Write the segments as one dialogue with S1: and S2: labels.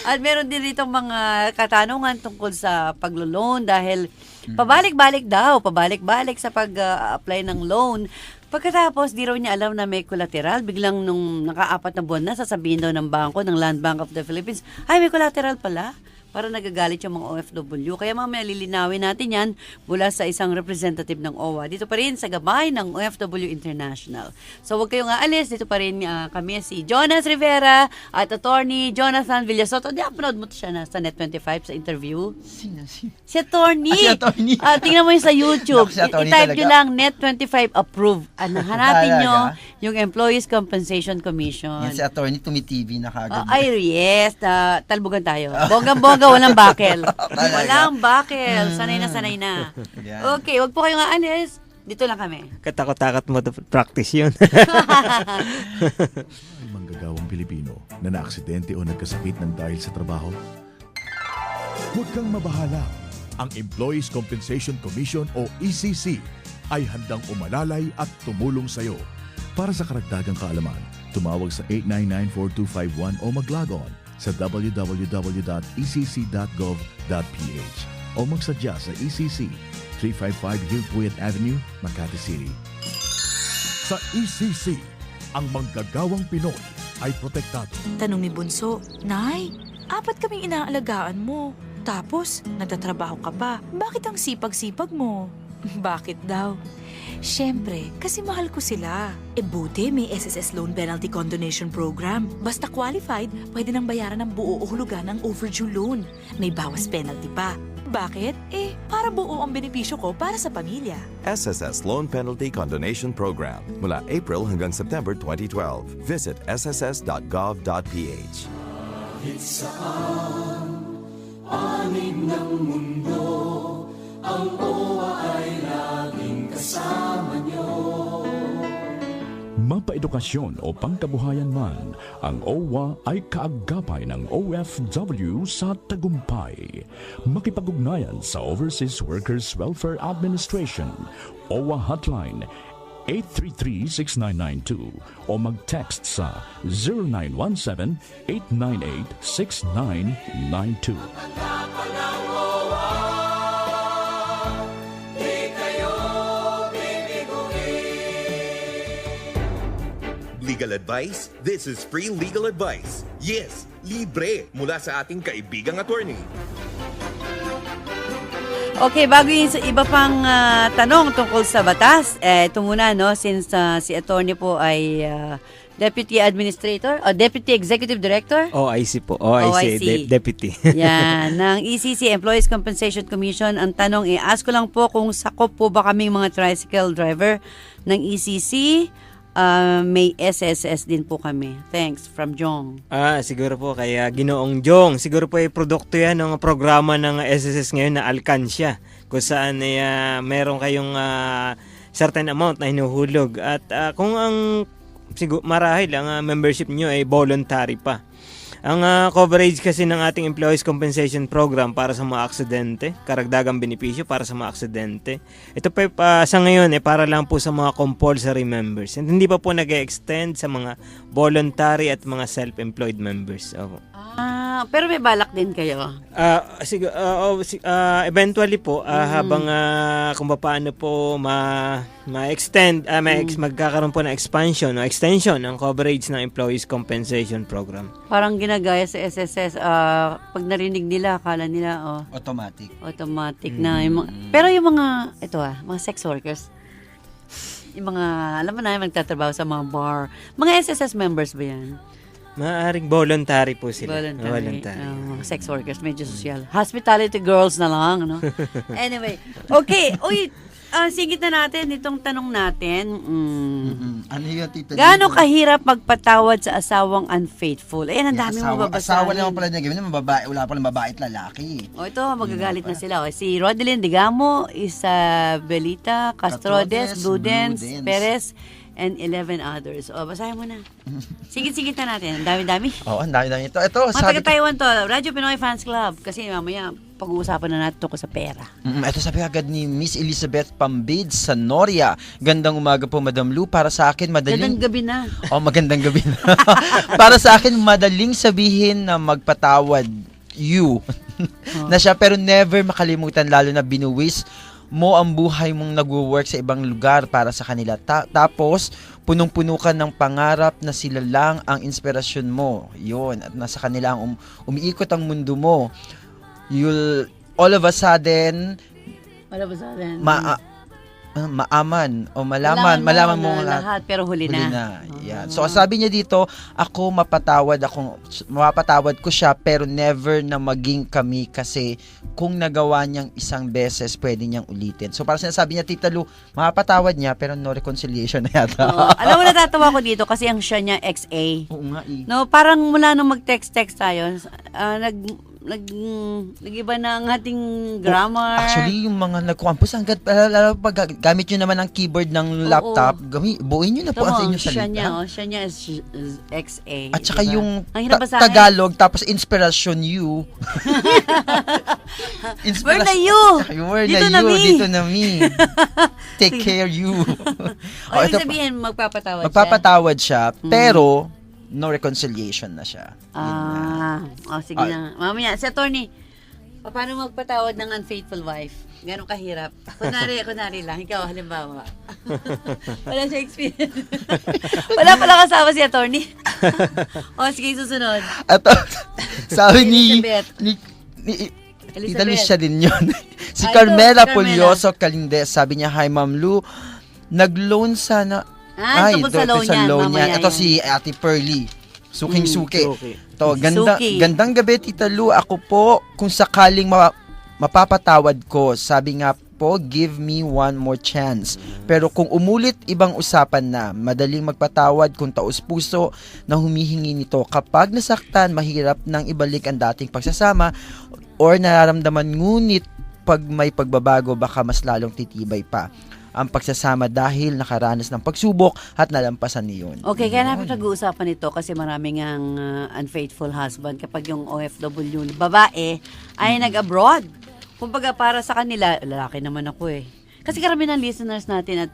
S1: At meron din dito mga katanungan tungkol sa paglo-loan dahil pabalik-balik sa pag-apply ng loan. Pagkatapos, di raw niya alam na may collateral. Biglang nung naka-4 na buwan na, sasabihin daw ng bangko, ng Land Bank of the Philippines, ay, may collateral pala. Para nagagalit yung mga OFW. Kaya mamaya lilinawin natin yan mula sa isang representative ng OWA. Dito pa rin sa gabay ng OFW International. So huwag kayong aalis. Dito pa rin kami si Jonas Rivera at Attorney Jonathan Villasoto. Di-upload mo siya na sa Net25 sa interview.
S2: Sino?
S1: Si Attorney.
S2: Si Attorney.
S1: Tingnan mo yun sa YouTube.
S2: Si Attorney
S1: I-type
S2: talaga.
S1: nyo lang Net25 approve. Hanapin nyo yung Employees Compensation Commission.
S2: Yan si Attorney tumi-TV na kagad.
S1: Ay, yes. Talbogan tayo. Bonggang-bongga, walang bakel. Walang bakel. Sanay na.
S2: Yan.
S1: Okay, wag po kayong aalis. Dito lang kami.
S3: Katakot-takot mo to practice yun.
S4: May manggagawang Pilipino na naaksidente o nagkasakit ng dahil sa trabaho? Huwag kang mabahala. Ang Employees Compensation Commission o ECC ay handang umalalay at tumulong sa iyo. Para sa karagdagang kaalaman, tumawag sa 899-4251 o mag-log on sa www.ecc.gov.ph o magsadya sa ECC 355 Hillpuyat Avenue, Makati City. Sa ECC, ang manggagawang Pinoy ay protektado.
S5: Tanong ni Bunso, Nay, 4 kaming inaalagaan mo. Tapos, nagtatrabaho ka pa. Bakit ang sipag-sipag mo? Bakit daw? Siyempre, kasi mahal ko sila. Buti may SSS Loan Penalty Condonation Program. Basta qualified, pwede nang bayaran ng buo o hulugan ng overdue loan. May bawas penalty pa. Bakit? Para buo ang benepisyo ko para sa pamilya.
S6: SSS Loan Penalty Condonation Program mula April hanggang September 2012. Visit sss.gov.ph.
S7: Anim ng mundo, ang OWA ay laging kasama nyo.
S8: Mapaedukasyon o pangkabuhayan man, ang OWA ay kaagapay ng OFW sa tagumpay. Makipag-ugnayan sa Overseas Workers Welfare Administration, OWA Hotline 833-6992 o mag-text sa 0917-898-6992.
S9: Legal advice? This is free legal advice. Yes, libre mula sa ating kaibigang attorney.
S1: Okay, bago yung iba pang tanong tungkol sa batas, ito muna, no, since si attorney po ay Deputy Administrator o Deputy Executive Director?
S3: OIC po. OIC. Deputy.
S1: Yan, ng ECC, Employees Compensation Commission. Ang tanong, ask ko lang po kung sakop po ba kaming mga tricycle driver ng ECC? May SSS din po kami. Thanks, from Jong.
S3: Siguro po kaya Ginoong Jong. Siguro po ay produkto yan ng programa ng SSS ngayon na Alcansya. Kung saan meron kayong certain amount na hinuhulog. At kung ang marahil ang membership nyo ay voluntary pa. Ang coverage kasi ng ating Employees Compensation Program para sa mga aksidente, karagdagang benepisyo para sa mga aksidente. Ito pa sa ngayon para lang po sa mga compulsory members. And hindi pa po nag-extend sa mga voluntary at mga self-employed members.
S1: Pero may balak din kayo?
S3: Eventually po, habang kung paano po ma-extend, magkakaroon po ng expansion o extension ng coverage ng Employees Compensation Program.
S1: Parang ginagaya sa SSS, pag narinig nila, akala nila, automatic na. Pero yung mga, mga sex workers, yung mga, alam mo na, magtatrabaho sa mga bar, mga SSS members ba yan?
S3: Maaaring voluntary po sila.
S1: Voluntary. Sex workers, medyo social. Hospitality girls na lang, ano? Anyway, okay. Uy, sigit na natin itong tanong natin.
S2: Ano yun, Tita?
S1: Gaano kahirap magpatawad sa asawang unfaithful? Ayan, ang dami mo babasahin.
S2: Asawa naman pala niya. Wala pala babae at lalaki.
S1: Ito, magagalit na sila. Si Rodelyn Digamo, Isabelita Castrodes, Ludens, Perez, and 11 others. O, basahin mo na. Sigit-sigit na natin. Ang dami-dami.
S2: Oo, ang dami ito. Ito,
S1: Mga
S2: sabi
S1: taga-Taiwan to. Radyo Pinoy Fans Club. Kasi mamaya, pag-uusapan na natin tungkol sa pera.
S2: Ito sabi agad ni Miss Elizabeth Pambid sa Noria. Gandang umaga po, Madam Lou. Para sa akin,
S1: Gandang
S2: madaling...
S1: gabi na.
S2: Magandang gabi na. Para sa akin, madaling sabihin na magpatawad you na siya, pero never makalimutan, lalo na binuwis mo ang buhay mong nag-work sa ibang lugar para sa kanila. Tapos, punong-puno ka ng pangarap na sila lang ang inspirasyon mo. Yun. At nasa kanila ang umiikot ang mundo mo. You'll, all of a sudden, maaman o malaman mo
S1: na lahat, pero huli na.
S2: Yan. So, sabi niya dito, mapapatawad ko siya, pero never na maging kami kasi kung nagawa niyang isang beses, pwede niyang ulitin. So, para sinasabi niya, Tita Lu, mapapatawad niya, pero no reconciliation na yata.
S1: Alam mo, natatawa ko dito kasi ang siya niya XA.
S2: Oo nga eh.
S1: No, parang mula nung mag-text tayo, nag-iba na ang ating grammar.
S2: Actually, yung mga nag-campus, lalo pag gamit nyo naman ang keyboard ng laptop, buuin nyo na po ang inyong salita.
S1: Siya niya is XA.
S2: At saka
S1: diba?
S2: yung
S1: Ang hirap basahin.
S2: Tagalog, tapos inspiration you.
S1: Where na you?
S2: Where
S1: Dito
S2: na
S1: na
S2: you?
S1: me.
S2: Dito na me. Take care you.
S1: O, ibig sabihin,
S2: magpapatawad siya, pero no reconciliation na siya.
S1: Sige na. Mamaya, si attorney, paano magpatawad ng unfaithful wife? Gano'ng kahirap? Kunwari lang, ikaw halimbawa. Wala siya experience. Wala pala kasama si attorney. Sige, susunod.
S2: At sabi ni
S1: Elizabeth.
S2: Tita Lucia din yun. Si
S1: Ito,
S2: Carmela
S1: si Carmela.
S2: Pulyoso Calindes, sabi niya, hi Ma'am Lu, nag-loan sana.
S1: Tungkol sa loan yan.
S2: Ito si Ate Pearly. Suking-suki. Ito,
S1: Suki.
S2: gandang gabi, Tita Lu. Ako po, kung sakaling mapapatawad ko, sabi nga po, give me one more chance. Pero kung umulit, ibang usapan na. Madaling magpatawad kung taos-puso na humihingi nito. Kapag nasaktan, mahirap nang ibalik ang dating pagsasama or nararamdaman, ngunit pag may pagbabago, baka mas lalong titibay pa ang pagsasama dahil nakaranas ng pagsubok at nalampasan niyon.
S1: Okay, kaya namin nag-uusapan ito kasi maraming ang unfaithful husband kapag yung OFW babae ay nag-abroad. Kumbaga para sa kanila, lalaki naman ako eh. Kasi karamihan ng listeners natin at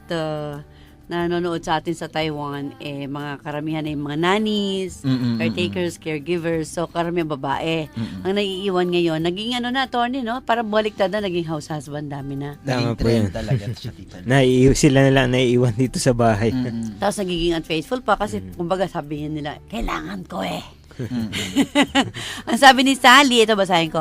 S1: nanonood sa atin sa Taiwan, mga karamihan ay mga nannies, caretakers, caregivers, so karamihan babae. Ang naiiwan ngayon, naging attorney, no? Para baliktad na, naging house husband, dami na.
S3: Tama po
S2: trend
S3: yan.
S2: talaga siya, Tita Lu.
S3: Sila na lang naiiwan dito sa bahay.
S1: Tapos nagiging unfaithful pa kasi kumbaga sabihin nila, kailangan ko eh. Ang sabi ni Sally, ito basahin ko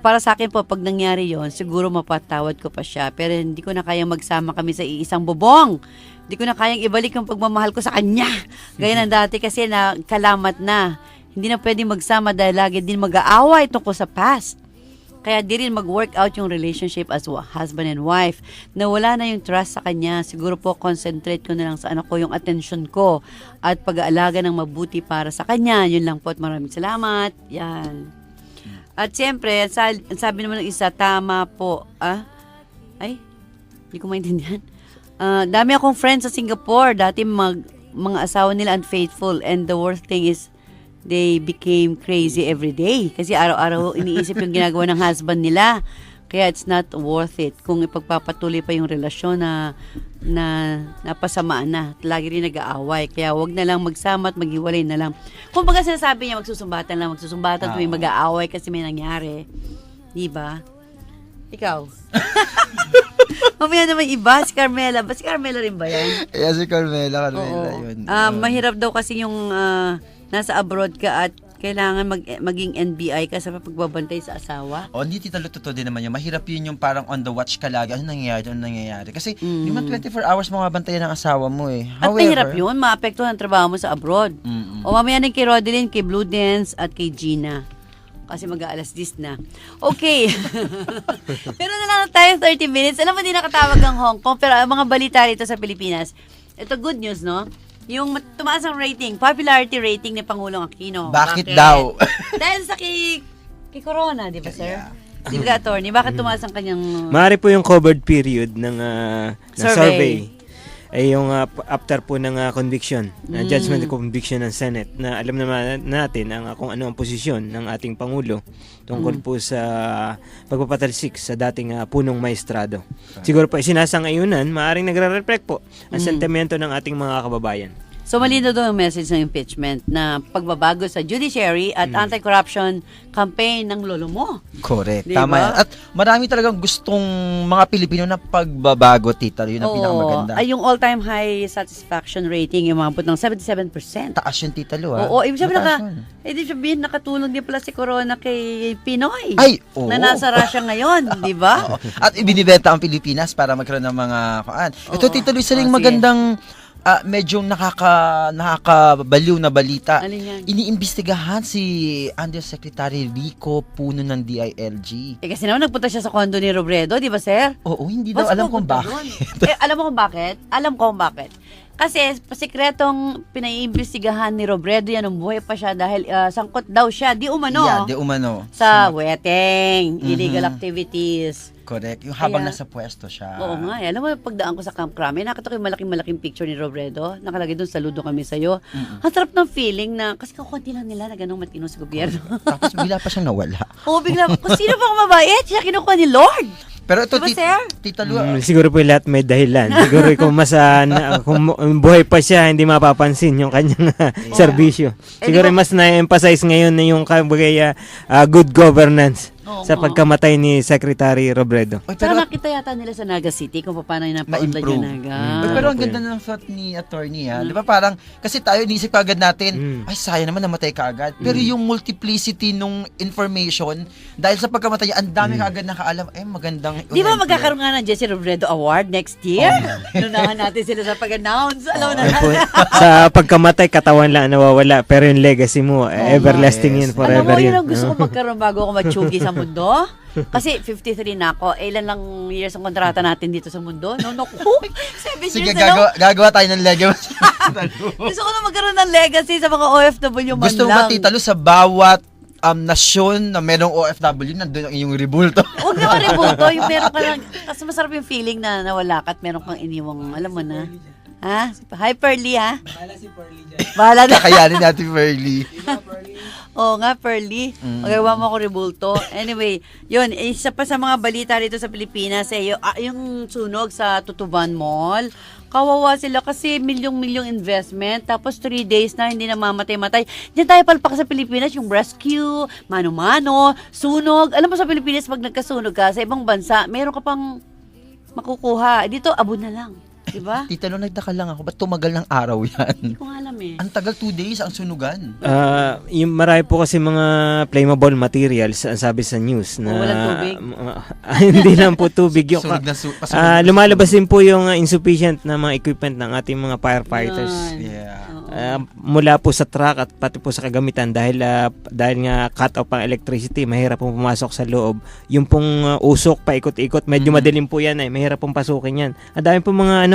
S1: para sa akin po, pag nangyari yon, siguro mapatawad ko pa siya, pero hindi ko na kayang magsama kami sa iisang bubong. Hindi ko na kayang ibalik yung pagmamahal ko sa kanya. Gaya ng dati kasi na kalamat na. Hindi na pwedeng magsama dahil lagi din mag-aaway tungkol sa past. Kaya di rin mag-work out yung relationship as husband and wife. Nawala na yung trust sa kanya. Siguro po concentrate ko na lang sa anak ko, yung attention ko at pag-aalaga ng mabuti para sa kanya. Yun lang po at maraming salamat. Yan. At siyempre, ang sabi naman ng isa, tama po. Ay, hindi ko maintindihan. Dami akong friends sa Singapore. Dati mga asawa nila unfaithful. And the worst thing is, they became crazy every day. Kasi araw-araw iniisip yung ginagawa ng husband nila. Kaya it's not worth it kung ipagpapatuloy pa yung relasyon na napasamaan na. Lagi rin nag-aaway. Kaya wag na lang magsama at maghiwalay na lang. Kung baga sinasabi niya, magsusumbatan tuwing mag-aaway kasi may nangyari. Diba? Ikaw? Mamaya naman iba, si Carmela. Si Carmela rin ba yan?
S2: Yeah, si Carmela yun.
S1: Mahirap daw kasi yung nasa abroad ka at kailangan maging NBI ka sa pagbabantay sa asawa.
S2: Hindi, Tita Lu, totoo din naman yun. Mahirap yun yung parang on the watch ka lagi. Ano nangyayari? Kasi hindi man 24 hours mo mabantayan ng asawa mo eh.
S1: At mahirap yun, maapektuhan ang trabaho mo sa abroad. O mamaya na kay Rodeline, kay Blue Dance at kay Gina. Kasi mag-aalas 10 na. Okay. Pero na lang tayo 30 minutes. Alam mo, di nakatawag ang Hong Kong. Pero ang mga balita rito sa Pilipinas, ito good news, no? Yung tumaas ang rating, popularity rating ni Pangulong Aquino.
S2: Bakit daw?
S1: Dahil sa kay Corona, di ba, sir? Di ba, attorney? Bakit tumaas ang kanyang
S3: Maaari po yung covered period ng survey. ay yung after po ng conviction, judgment and conviction ng Senate, na alam naman natin kung ano ang posisyon ng ating Pangulo tungkol po sa pagpapatalsik sa dating punong maestrado. Siguro po sinasang-ayunan, maaaring nagre-reflect po ang sentimento ng ating mga kababayan.
S1: So malino doon ang message ng impeachment na pagbabago sa judiciary at anti-corruption campaign ng lolo mo.
S2: Correct.
S1: Diba?
S2: Tama yan. At marami talagang gustong mga Pilipino na pagbabago, tita. Yun ang pinakamaganda.
S1: Ay, yung all-time high satisfaction rating, yung umabot ng 77%.
S2: Taas yung tita Lu, ha?
S1: Oo, ibig sabihin,
S2: Mataas yun.
S1: ibig sabihin nakatulong din pala si Corona kay Pinoy.
S2: Ay, oo.
S1: Na nasa Russia ngayon, di ba?
S2: Oo. At ibinibenta ang Pilipinas para magkaroon ng mga kaan. Ito, tita Lu, isa ring
S1: sige.
S2: magandang medyo nakakabaliw na balita.
S1: Alin yan?
S2: Iniimbestigahan si Undersecretary Rico Puno ng DILG.
S1: Kasi naman nagpunta siya sa kondo ni Robredo, di ba, sir?
S2: Oo, hindi daw
S1: Basta
S2: alam kung
S1: pupunta
S2: bakit.
S1: doon. Alam mo kung bakit? Alam ko kung bakit. Kasi pasikretong pinaiimbestigahan ni Robredo yan nung buhay pa siya dahil sangkot daw siya, di umano,
S2: Yeah, di umano.
S1: sa weteng, illegal activities.
S2: Correct. Yung habang
S1: Kaya-
S2: nasa pwesto siya.
S1: Oo nga, alam mo, pagdaan ko sa Camp Crame, nakita ko yung malaking picture ni Robredo, nakalagay doon, saludo kami sa'yo. Ang sarap ng feeling na, kasi kakunti lang nila na ganong matino sa gobyerno.
S2: Tapos bigla pa siyang nawala.
S1: Oo, bigla, kung sino pang mabait, siya kinukuha ni Lord.
S2: Pero ito,
S1: Diba, sir?
S2: Tita Lu,
S3: Siguro po lahat may dahilan. Siguro kung kung buhay pa siya, hindi mapapansin yung kanyang serbisyo. Siguro mas na-emphasize ngayon na yung good governance sa pagkamatay ni Secretary Robredo.
S2: Oy,
S1: Pero
S2: pero
S1: nakita yata nila sa Naga City kung paano yung napaunlad
S2: na-improve.
S1: yung Naga.
S2: Pero ang ganda ng thought ni attorney, ha? Di ba parang, kasi tayo inisip agad natin, ay sayang naman namatay ka agad. Pero yung multiplicity nung information, dahil sa pagkamatay niya, ang dami ka agad nakaalam, magandang...
S1: Di ba magkakaroon nga ng Jesse Robredo Award next year? Lunahan natin sila sa pag-announce. Alam mo na.
S3: Ayun po, sa pagkamatay, katawan lang ang nawawala. Pero yung legacy mo, everlasting yun,
S1: Alam
S3: forever
S1: mo, yun
S3: yun.
S1: ang gusto ko magkaroon bago ako matsugi sa mundo. Kasi 53 na ako. Ilan lang years ang kontrata natin dito sa mundo? No, 7
S2: Sige,
S1: years na, no?
S2: gagawa tayo ng legacy.
S1: Gusto ko na magkaroon ng legacy sa mga OFW man
S2: Gusto mo
S1: lang.
S2: ba, Tita Lu, sa bawat nasyon na merong OFW, nandun ang iyong rebulto?
S1: Huwag naman rebulto. Yung meron ka lang, kasi masarap yung feeling na nawala ka at meron kang iniwang, alam mo na. Ha? Hi, Pearly, ha? Bahala si Pearly dyan. Bahala na.
S2: Kakayanin natin, Pearly.
S1: Oo nga, Pearly. Magawa mo ako rebulto. Anyway, yun, isa pa sa mga balita rito sa Pilipinas, yung sunog sa Tutuban Mall. Kawawa sila kasi milyong-milyong investment. Tapos 3 days na hindi na mamatay-matay. Diyan tayo palpak sa Pilipinas, yung rescue, mano-mano, sunog. Alam mo sa Pilipinas, pag nagkasunog ka sa ibang bansa, meron ka pang makukuha. Dito, abo na lang. Diba?
S2: Tita Lu, nagtaka lang ako, ba't tumagal ng araw yan?
S1: Hindi ko nga alam eh.
S2: Ang tagal, 2 days ang sunugan.
S3: Yung marami po kasi mga flammable materials ang sabi sa news na
S1: walang tubig?
S3: hindi lang po tubig yung
S2: Sunog na pasunog.
S3: lumalabas din po yung insufficient na mga equipment ng ating mga firefighters.
S1: Yun.
S2: Yeah.
S3: Mula po sa truck at pati po sa kagamitan dahil nga cut off ang electricity, mahirap pong pumasok sa loob. Yung pong usok paikot-ikot, medyo madilim po yan mahirap pong pasukin yan. Ang dami po mga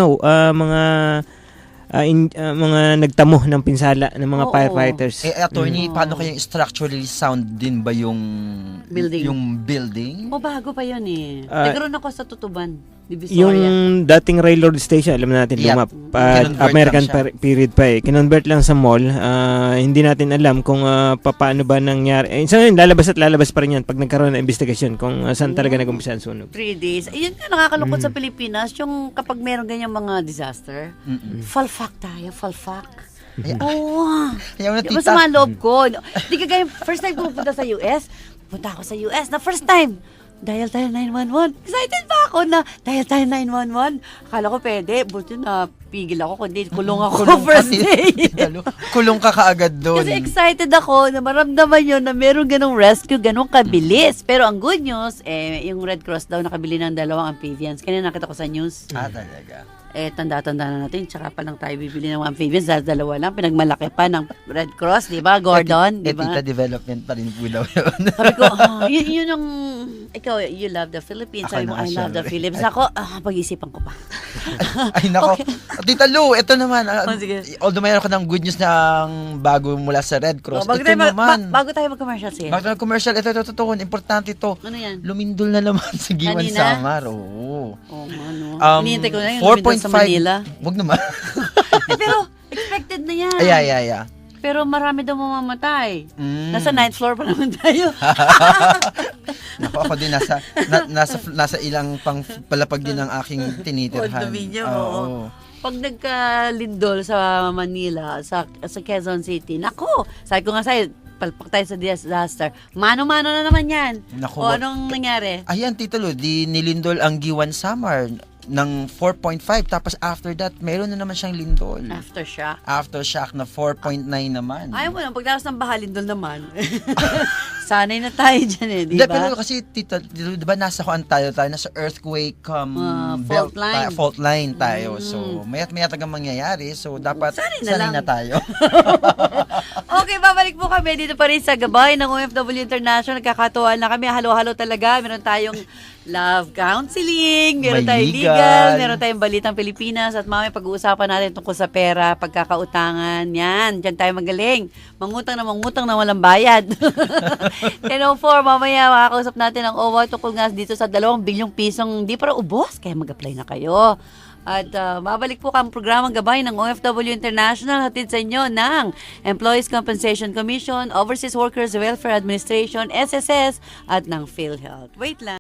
S3: mga nagtamo ng pinsala ng mga
S1: Oo.
S3: firefighters.
S2: Attorney, paano kaya structurally sound din ba yung
S1: Building.
S2: Yung building?
S1: O, bago pa yun eh. Nagkaroon ako sa Tutuban, Divisoria.
S3: Yung dating railroad station, alam natin
S2: Yeah.
S3: luma.
S2: Kinonvert
S3: American
S2: lang siya.
S3: period pa Kinonvert lang sa mall. Hindi natin alam kung paano ba nangyari. So yun, lalabas pa rin yan pag nagkaroon ng investigasyon kung saan talaga nag-umpisa ang sunog.
S1: 3 days. Ayun nga, nakakalungkot sa Pilipinas, yung kapag meron ganyang mga disaster, falfak tayo, falfak. Oo.
S2: Ayaw na, tita.
S1: Masama ang loob ko. Di ka gaya, first time pupunta sa US, punta ako sa US na first time. Dial tayo 911. Excited pa ako na dial tayo 911. Akala ko pwede. Buti na pigil ako. Kundi kulong ako first day.
S2: Tita Lu. Kulong ka kaagad doon.
S1: Kasi excited ako na maramdaman yun na meron ganong rescue, ganong kabilis. Pero ang good news, yung Red Cross daw nakabili ng 2 amphibians. Kanina nakita ko sa news.
S2: Talaga.
S1: Tanda-tanda na natin, tsaka pa lang tayo bibili ng amphibians dahil 2 lang, pinagmalaki pa ng Red Cross, di ba? Gordon, di ba?
S2: Tita, development pa rin po daw yun.
S1: Sabi ko, yun yung ikaw, you love the Philippines.
S2: Ako
S1: Sabi mo,
S2: na,
S1: I love the
S2: syempre.
S1: Philippines. Ako, pag-isipan ko pa.
S2: Ay, nako. Tita Lou, ito naman.
S1: sige.
S2: Although mayroon ka ng good news ng bago mula sa Red Cross.
S1: Bago
S2: ito
S1: tayo,
S2: naman.
S1: bago tayo mag-commercial siya.
S2: Bago tayo commercial, ito totoo. Importante ito.
S1: Ano yan?
S2: Lumindol na naman sa Giwan
S1: Kanina?
S2: Samar. Oo.
S1: Oo, ano. Hinihintay ko na yung lumindol sa
S2: 4.5
S1: Manila.
S2: Wag naman.
S1: Pero, expected na yan.
S2: Ay.
S1: Pero marami daw mamamatay.
S2: Mm.
S1: Nasa 9th floor pa naman tayo.
S2: Naku, ako din nasa ilang pang palapag din ang aking tinitirhan.
S1: Condominium, oo. Pag nagkalindol sa Manila, sa Quezon City, nako, sabi ko nga sa'yo, palpak tayo sa disaster. Mano-mano na naman yan.
S2: Naku,
S1: O anong nangyari?
S2: Ayan, Tita Lou, di nilindol ang Giwan Samar ng 4.5. Tapos after that, meron na naman siyang lindol.
S1: Aftershock.
S2: Aftershock na 4.9 naman.
S1: Ayaw mo lang, pagdalas ng baha, lindol naman. Sanay na tayo dyan eh, di
S2: Hindi,
S1: ba?
S2: pero kasi, Tita, di ba nasa kuan tayo, nasa earthquake
S1: fault line.
S2: fault line tayo. So, mayat tagang mangyayari. So, dapat
S1: Sanay na
S2: sanay
S1: lang.
S2: na tayo.
S1: Okay, babalik po kami dito pa rin sa gabay ng OFW International. Nagkakatuwa na kami. Halo-halo talaga. Meron tayong love counseling, meron
S2: May
S1: tayong
S2: legal.
S1: legal, meron tayong balitang Pilipinas, at mamaya pag-uusapan natin tungkol sa pera, pagkakautangan. Yan, dyan tayo magaling. Mangutang na walang bayad. 10:04, mamaya makakausap natin ang OWA tungkol nga dito sa 2 bilyong pisong hindi para ubos. Kaya mag-apply na kayo. At babalik po ang programang gabay ng OFW International, hatid sa inyo ng Employees Compensation Commission, Overseas Workers Welfare Administration, SSS, at ng PhilHealth. Wait lang.